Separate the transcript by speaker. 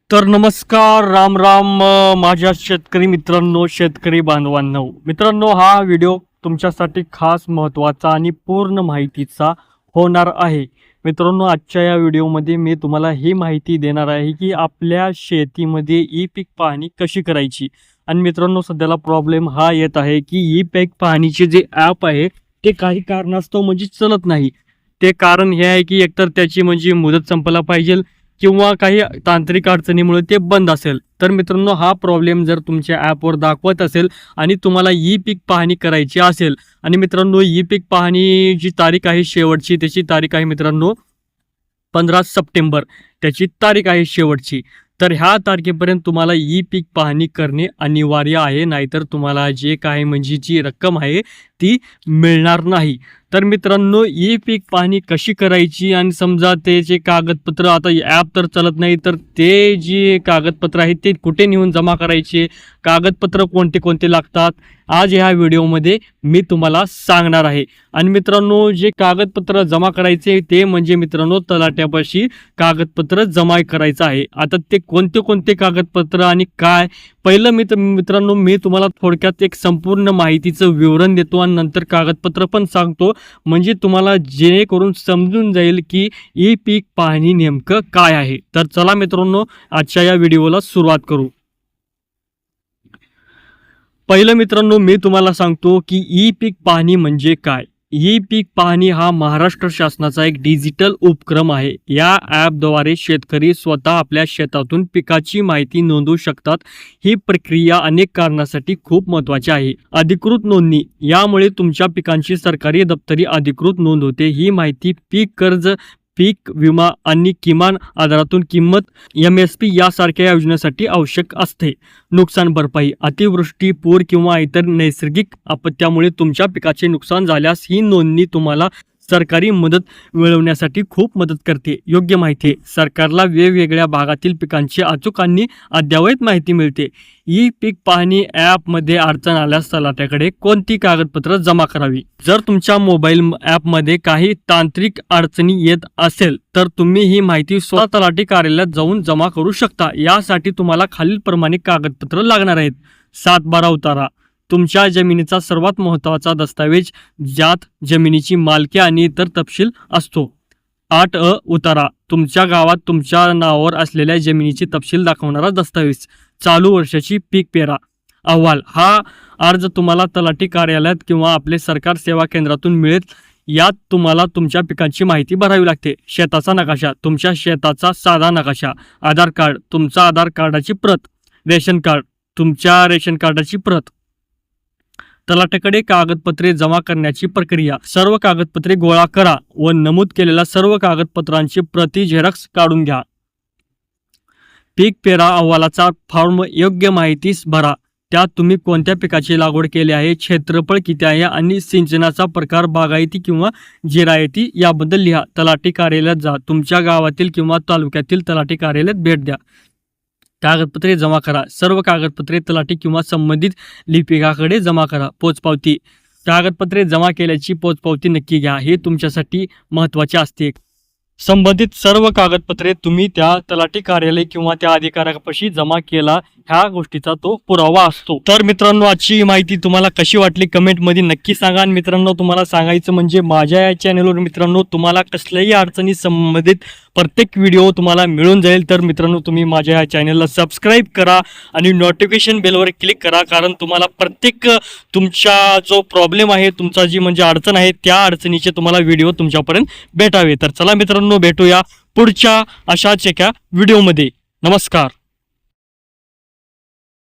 Speaker 1: तर नमस्कार, राम राम माझ्या शेतकरी मित्रांनो, शेतकरी मित्रांनो, हा व्हिडिओ तुमच्यासाठी खास महत्त्वाचा आणि पूर्ण माहितीचा होणार आहे. मित्रांनो, आजच्या या व्हिडिओमध्ये मी तुम्हाला ही माहिती देणार आहे की आपल्या शेतीमध्ये ई पीक पाहणी कशी करायची. आणि मित्रांनो, सध्याला प्रॉब्लेम हा येत आहे की ई पीक पाहणीचे जे ॲप आहे ते काही कारणास्तव म्हणजे चलत नाही. ते कारण हे आहे की एकतर त्याची म्हणजे मुदत संपला पाहिजे किंवा काही तांत्रिक अडचणीमुळे ते बंद असेल. तर मित्रांनो, हा प्रॉब्लेम जर तुमच्या ॲपवर दाखवत असेल आणि तुम्हाला ई पीक पाहणी करायची असेल, आणि मित्रांनो, ई पीक पाहणी जी तारीख आहे शेवटची, त्याची तारीख आहे मित्रांनो 15 सप्टेंबर, त्याची तारीख आहे शेवटची. तर ह्या तारखेपर्यंत तुम्हाला ई पीक पाहणी करणे अनिवार्य आहे, नाहीतर तुम्हाला जे काही म्हणजे जी रक्कम आहे ती मिळणार नाही. तर मित्रांनो, ई पीक पाहणी कशी करायची आणि समजा त्याचे कागदपत्र, आता ॲप तर चालत नाही, तर ते जे कागदपत्र आहेत ते कुठे नेऊन जमा करायचे, कागदपत्र कोणते कोणते लागतात, आज ह्या व्हिडिओमध्ये मी तुम्हाला सांगणार आहे. आणि मित्रांनो, जे कागदपत्र जमा करायचे ते म्हणजे मित्रांनो तलाट्यापाशी कागदपत्र जमा करायचं आहे. आता ते कोणते कोणते कागदपत्र आणि काय, पहिलं मित्रांनो मी तुम्हाला थोडक्यात एक संपूर्ण माहितीचं विवरण देतो आणि नंतर कागदपत्र पण सांगतो, म्हणजे तुम्हाला जेणेकरून समजून जाईल की ई पीक पाहणी नेमकं काय आहे. तर चला मित्रांनो, आजच्या या व्हिडिओला सुरुवात करू. पहिलं मित्रांनो, मी तुम्हाला सांगतो की ई पीक पाहणी म्हणजे काय. ई पीक पाहणी हा महाराष्ट्र शासनाचा एक डिजिटल उपक्रम आहे. या ॲपद्वारे शेतकरी स्वतः आपल्या शेतातून पिकाची माहिती नोंदवू शकतात. ही प्रक्रिया अनेक कारणासाठी खूप महत्त्वाची आहे. अधिकृत नोंदणी, यामुळे तुमच्या पिकांची सरकारी दप्तरी अधिकृत नोंद होते. ही माहिती पीक कर्ज, पीक विमा आणि किमान आधारातून किंमत MSP यासारख्या योजनेसाठी आवश्यक असते. नुकसान भरपाई, अतिवृष्टी, पूर किंवा इतर नैसर्गिक आपत्त्यामुळे तुमच्या पिकाचे नुकसान झाल्यास ही नोंदणी तुम्हाला सरकारी मदत मिळवण्यासाठी खूप मदत करते. योग्य माहिती, सरकारला वेगवेगळ्या भागातील पिकांची अचूक आणि अद्ययावत माहिती मिळते. ई पीक पाहणी ॲपमध्ये अडचण आल्यास तलाट्याकडे कोणती कागदपत्र जमा करावी. जर तुमच्या मोबाईल ॲपमध्ये काही तांत्रिक अडचणी येत असेल तर तुम्ही ही माहिती स्वतः तलाठी कार्यालयात जाऊन जमा करू शकता. यासाठी तुम्हाला खालीलप्रमाणे कागदपत्र लागणार आहेत. 7/12 उतारा, तुमच्या जमिनीचा सर्वात महत्त्वाचा दस्तावेज ज्यात जमिनीची मालकी आणि इतर तपशील असतो. 8 उतारा, तुमच्या गावात तुमच्या नावावर असलेल्या जमिनीची तपशील दाखवणारा दस्तावेज. चालू वर्षाची पीक पेरा अहवाल, हा अर्ज तुम्हाला तलाठी कार्यालयात किंवा आपले सरकार सेवा केंद्रातून मिळेल. यात तुम्हाला तुमच्या पिकांची माहिती भरावी लागते. शेताचा नकाशा, तुमच्या शेताचा साधा नकाशा. आधार कार्ड, तुमचा आधार कार्डाची प्रत. रेशन कार्ड, तुमच्या रेशन कार्डाची प्रत. तलाट्याकडे कागदपत्रे जमा करण्याची प्रक्रिया. सर्व कागदपत्रे गोळा करा व नमूद केलेल्या सर्व कागदपत्रांची प्रति झेरॉक्स काढून घ्या. पीक पेरा अहवालाचा फॉर्म योग्य माहितीस भरा. त्यात तुम्ही कोणत्या पिकाची लागवड केली आहे, क्षेत्रफळ किती आहे आणि सिंचनाचा प्रकार बागायती किंवा जिरायती याबद्दल लिहा. तलाठी कार्यालयात जा. तुमच्या गावातील किंवा तालुक्यातील तलाठी कार्यालयात भेट द्या. कागदपत्रे जमा करा. सर्व कागदपत्रे तलाठी किंवा संबंधित लिपिकाकडे जमा करा. पोचपावती, कागदपत्रे जमा केल्याची पोचपावती नक्की घ्या, हे तुमच्यासाठी महत्त्वाचे असते. संबंधित सर्व कागदपत्रे तुम्ही त्या तलाठी कार्यालय किंवा त्या अधिकाऱ्यापाशी जमा केला, ह्या गोष्टीचा तो पुरावा असतो. तर मित्रांनो, आजची माहिती तुम्हाला कशी वाटली कमेंटमध्ये नक्की सांगा. आणि मित्रांनो, तुम्हाला सांगायचं म्हणजे माझ्या या चॅनलवर मित्रांनो तुम्हाला कसल्याही अडचणी संबंधित प्रत्येक व्हिडिओ तुम्हाला मिळून जाईल. तर मित्रांनो, तुम्ही माझ्या या चॅनलला सबस्क्राईब करा आणि नोटिफिकेशन बेलवर क्लिक करा, कारण तुम्हाला प्रत्येक तुमचा जो प्रॉब्लेम आहे, तुमचा जी म्हणजे अडचण आहे, त्या अडचणीचे तुम्हाला व्हिडिओ तुमच्यापर्यंत भेटावे. तर चला मित्रांनो, भेटूया पुढच्या अशाच एका व्हिडिओमध्ये. नमस्कार.